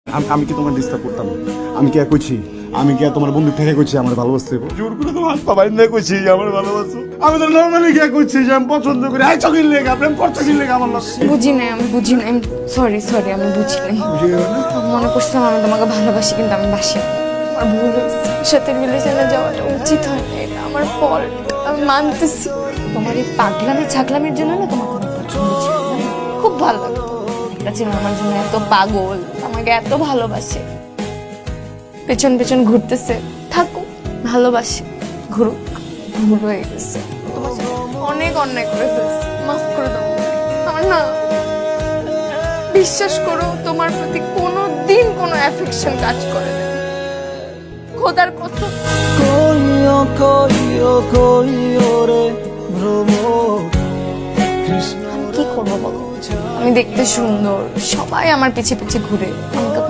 আমি কি তোমার ডিস্টার্ব করতাম? আমি কি কইছি? আমি কি তোমার বন্ধু থেকে কইছি আমার ভালোবাসতে? জোর করে তো হাত পা বাইন্ধা কইছি আমার ভালোবাসো। আমি তো নরমালি কি কইছি যে আমি পছন্দ করি। আই চকির লেগা প্রেম করতে কি লেগা আমার লগে? বুঝি নাই, আমি বুঝি নাই। সরি আমি বুঝি নাই। মনে করছিলাম আমি তোমাকে ভালোবাসি, কিন্তু আমি বাসি না। আমার ভুল হয়েছে, সাথে রিলেশনে যাওয়াটা উচিত হয় না, এটা আমার ফল্ট। আমি মানতেছি। তোমার এই পাগলামি ছাগলামির জন্য না তোমার কোনো পছন্দ ছিল না। খুব ভালো লাগতো একটা ছিল আমার জন্য এত পাগল, আমাকে এত ভালোবাসে, পেছন পেছন ঘুরতেছে। থাকুক, ভালোবাসে, ঘুরুক। ভুল হয়ে গেছে, তোমার সাথে অনেক অন্যায় করে ফেলছি, মাফ করে দাও। আমার না, বিশ্বাস করো, তোমার প্রতি কোনোদিন কোনো অ্যাফেকশন কাজ করে না। খোদার কসম। কি করবো বলো? আমি দেখতে সুন্দর, সবাই আমার পিছে পিছে ঘুরে, আমাকে